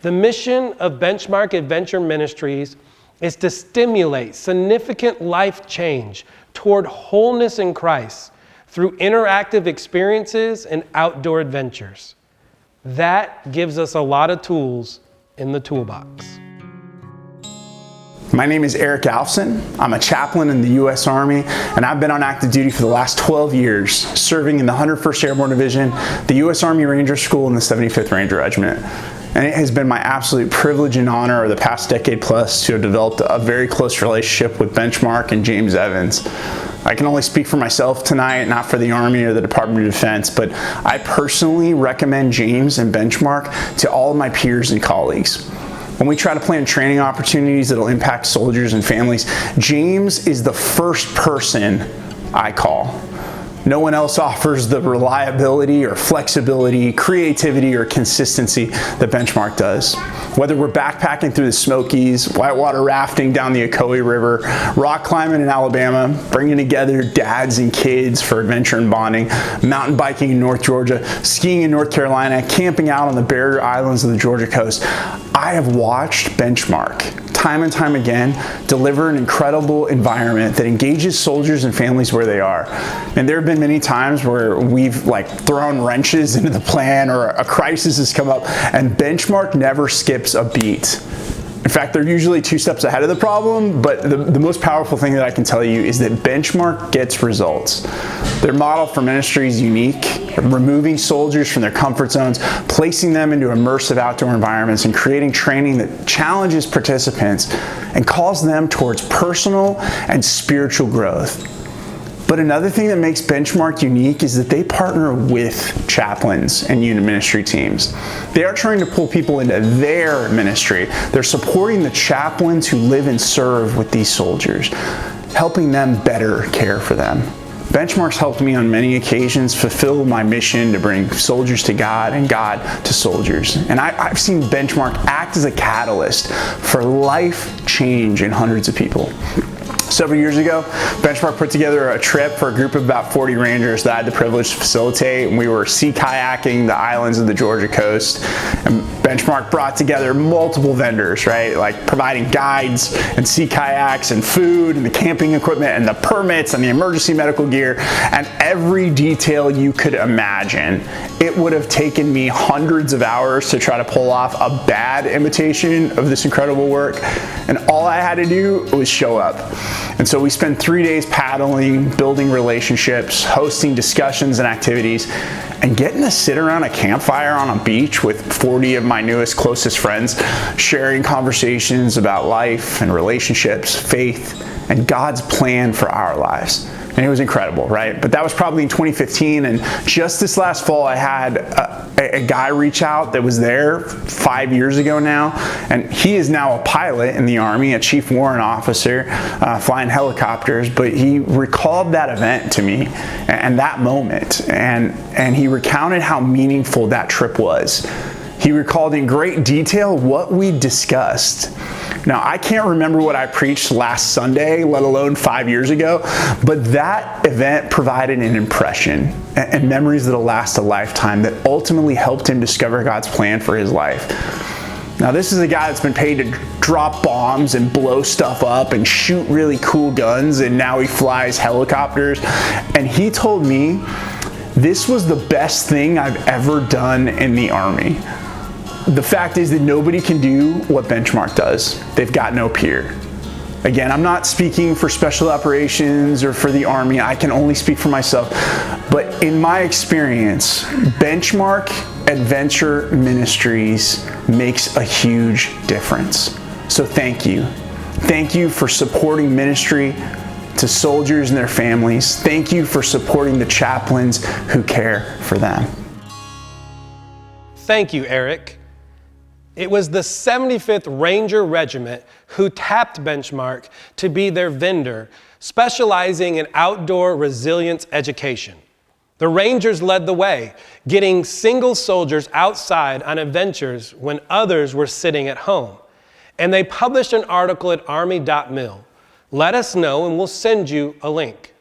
The mission of Benchmark Adventure Ministries is to stimulate significant life change toward wholeness in Christ through interactive experiences and outdoor adventures. That gives us a lot of tools in the toolbox. My name is Erik Alfsen. I'm a chaplain in the U.S. Army, and I've been on active duty for the last 12 years, serving in the 101st Airborne Division, the U.S. Army Ranger School, and the 75th Ranger Regiment. And it has been my absolute privilege and honor over the past decade plus to have developed a very close relationship with Benchmark and James Evans. I can only speak for myself tonight, not for the Army or the Department of Defense, but I personally recommend James and Benchmark to all of my peers and colleagues. When we try to plan training opportunities that'll impact soldiers and families, James is the first person I call. No one else offers the reliability or flexibility, creativity, or consistency that Benchmark does. Whether we're backpacking through the Smokies, whitewater rafting down the Ocoee River, rock climbing in Alabama, bringing together dads and kids for adventure and bonding, mountain biking in North Georgia, skiing in North Carolina, camping out on the barrier islands of the Georgia coast, I have watched Benchmark time and time again deliver an incredible environment that engages soldiers and families where they are. And there have been many times where we've thrown wrenches into the plan or a crisis has come up and Benchmark never skips a beat. In fact, they're usually 2 steps ahead of the problem, but the most powerful thing that I can tell you is that Benchmark gets results. Their model for ministry is unique, removing soldiers from their comfort zones, placing them into immersive outdoor environments, and creating training that challenges participants and calls them towards personal and spiritual growth. But another thing that makes Benchmark unique is that they partner with chaplains and unit ministry teams. They are trying to pull people into their ministry. They're supporting the chaplains who live and serve with these soldiers, helping them better care for them. Benchmark's helped me on many occasions fulfill my mission to bring soldiers to God and God to soldiers. And I've seen Benchmark act as a catalyst for life change in hundreds of people. Several years ago, Benchmark put together a trip for a group of about 40 Rangers that I had the privilege to facilitate, and we were sea kayaking the islands of the Georgia coast. And Benchmark brought together multiple vendors, right? Like providing guides and sea kayaks and food and the camping equipment and the permits and the emergency medical gear and every detail you could imagine. It would have taken me hundreds of hours to try to pull off a bad imitation of this incredible work, and all I had to do was show up. And so we spent 3 days paddling, building relationships, hosting discussions and activities, and getting to sit around a campfire on a beach with 40 of my newest, closest friends, sharing conversations about life and relationships, faith, and God's plan for our lives. And it was incredible, right? But that was probably in 2015, and just this last fall I had a guy reach out that was there 5 years ago now, and he is now a pilot in the Army, a chief warrant officer, flying helicopters, but he recalled that event to me and that moment, and he recounted how meaningful that trip was. He recalled in great detail what we discussed. Now, I can't remember what I preached last Sunday, let alone 5 years ago, but that event provided an impression and memories that'll last a lifetime that ultimately helped him discover God's plan for his life. Now, this is a guy that's been paid to drop bombs and blow stuff up and shoot really cool guns, and now he flies helicopters. And he told me this was the best thing I've ever done in the Army. The fact is that nobody can do what Benchmark does. They've got no peer. Again, I'm not speaking for special operations or for the Army. I can only speak for myself. But in my experience, Benchmark Adventure Ministries makes a huge difference. So thank you. Thank you for supporting ministry to soldiers and their families. Thank you for supporting the chaplains who care for them. Thank you, Erik. It was the 75th Ranger Regiment who tapped Benchmark to be their vendor, specializing in outdoor resilience education. The Rangers led the way, getting single soldiers outside on adventures when others were sitting at home. And they published an article at army.mil. Let us know and we'll send you a link.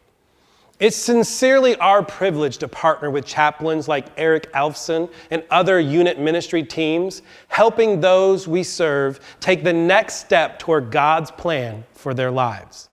It's sincerely our privilege to partner with chaplains like Erik Alfsen and other unit ministry teams, helping those we serve take the next step toward God's plan for their lives.